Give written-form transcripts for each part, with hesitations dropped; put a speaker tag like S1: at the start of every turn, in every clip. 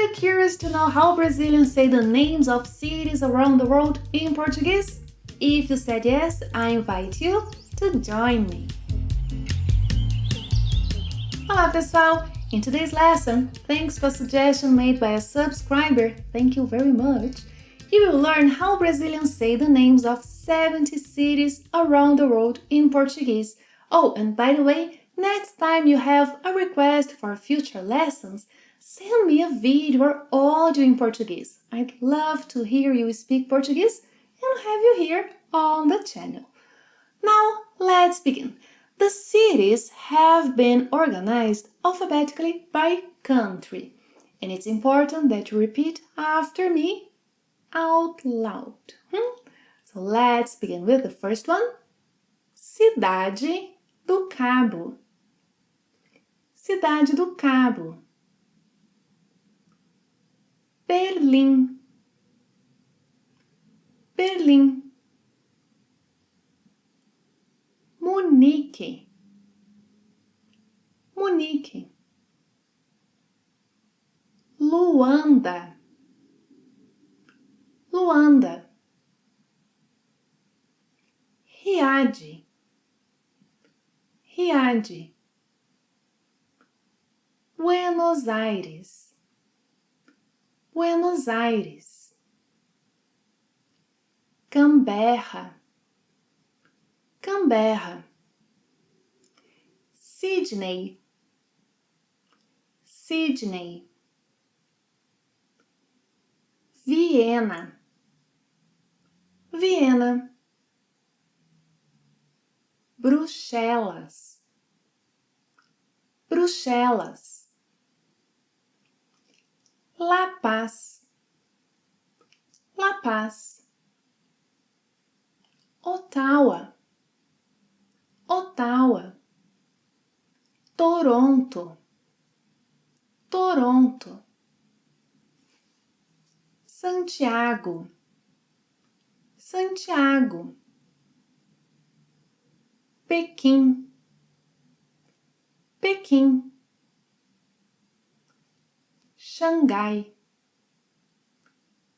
S1: you curious to know how Brazilians say the names of cities around the world in Portuguese? If you said yes, I invite you to join me. Olá pessoal! In today's lesson, thanks to a suggestion made by a subscriber, thank you very much, you will learn how Brazilians say the names of 70 cities around the world in Portuguese. Oh, and by the way, next time you have a request for future lessons, send me a video or audio in Portuguese. I'd love to hear you speak Portuguese and have you here on the channel. Now, let's begin. The cities have been organized alphabetically by country, and it's important that you repeat after me out loud. So let's begin with the first one. Cidade do Cabo. Cidade do Cabo. Berlim. Berlim. Munique. Munique. Luanda. Luanda. Riad. Riad. Buenos Aires. Buenos Aires. Canberra. Canberra. Sydney. Sydney. Viena. Viena. Bruxelas. Bruxelas. La Paz. La Paz. Ottawa. Ottawa. Toronto. Toronto. Santiago. Santiago. Pequim. Pequim. Xangai.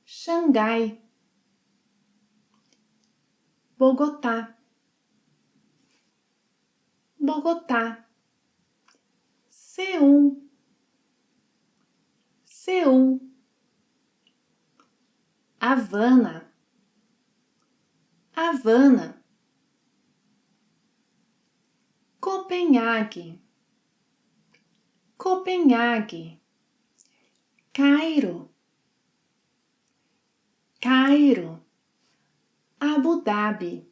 S1: Xangai. Bogotá. Bogotá. Seul. Seul. Havana. Havana. Copenhague. Copenhague. Cairo. Cairo. Abu Dhabi.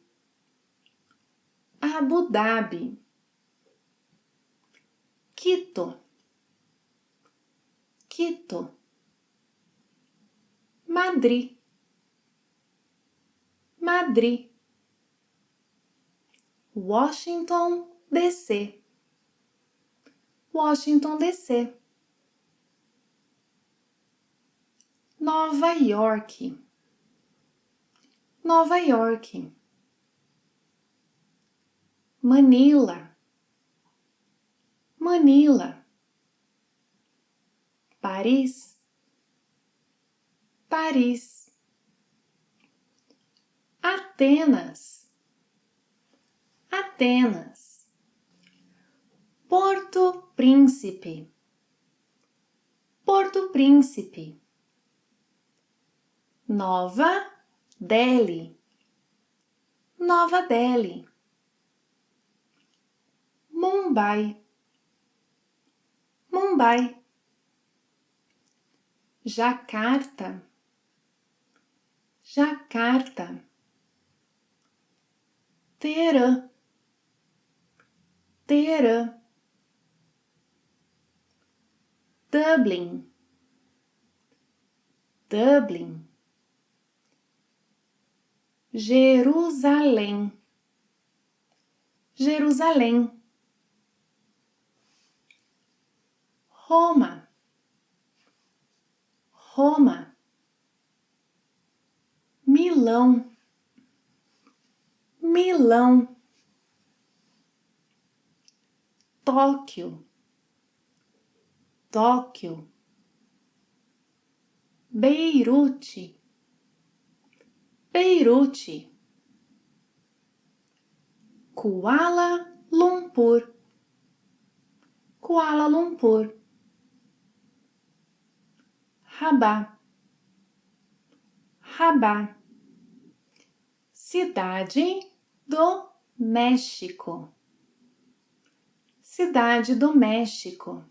S1: Abu Dhabi. Quito. Quito. Madrid. Madrid. Washington, D.C. Washington, D.C. Nova York. Nova York. Manila. Manila. Paris. Paris. Atenas. Atenas. Porto Príncipe. Porto Príncipe. Nova Delhi. Nova Delhi. Mumbai. Mumbai. Jacarta. Jacarta. Teherã. Teherã. Dublin. Dublin. Jerusalém. Jerusalém. Roma. Roma. Milão. Milão. Tóquio. Tóquio. Beirute, Beirute. Kuala Lumpur, Kuala Lumpur. Rabat, Rabat. Cidade do México, Cidade do México.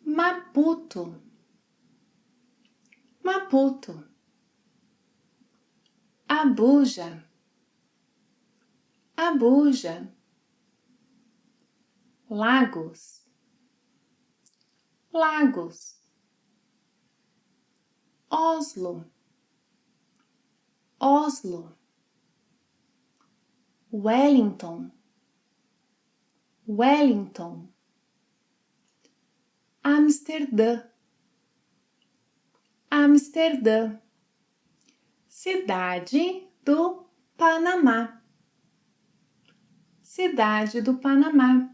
S1: Maputo, Maputo. Abuja, Abuja. Lagos, Lagos. Oslo, Oslo. Wellington, Wellington. Amsterdã, Amsterdã. Cidade do Panamá, Cidade do Panamá.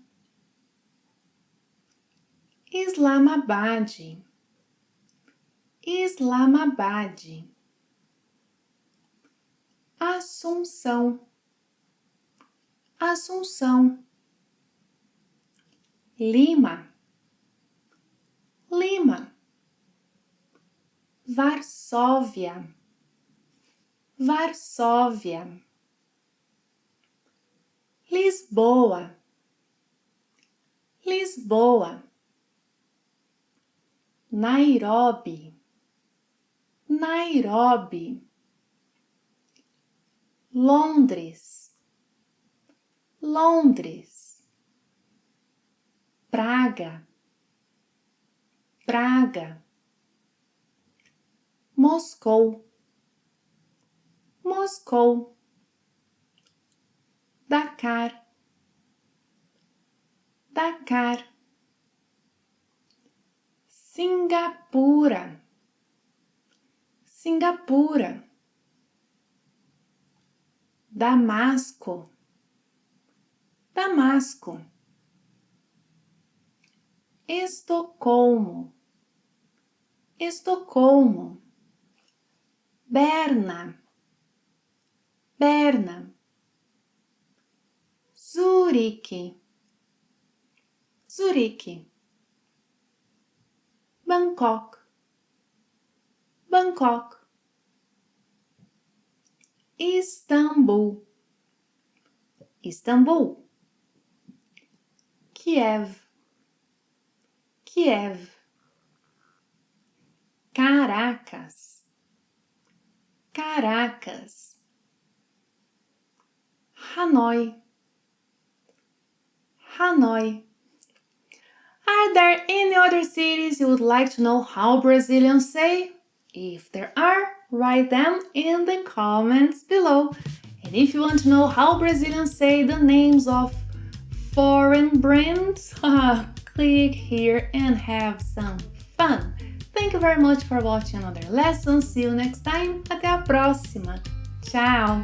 S1: Islamabad, Islamabad. Assunção, Assunção. Lima, Lima. Varsóvia, Varsóvia. Lisboa, Lisboa. Nairobi, Nairobi. Londres, Londres. Praga, Praga. Moscou, Moscou. Dakar, Dakar. Singapura, Singapura. Damasco, Damasco. Estocolmo, Estocolmo. Berna, Berna. Zurique, Zurique. Bangkok, Bangkok. Istambul, Istambul. Kiev, Kiev. Caracas, Caracas. Hanoi, Hanoi. Are there any other cities you would like to know how Brazilians say? If there are, write them in the comments below. And if you want to know how Brazilians say the names of foreign brands, click here and have some fun. Thank you very much for watching another lesson. See you next time. Até a próxima. Tchau!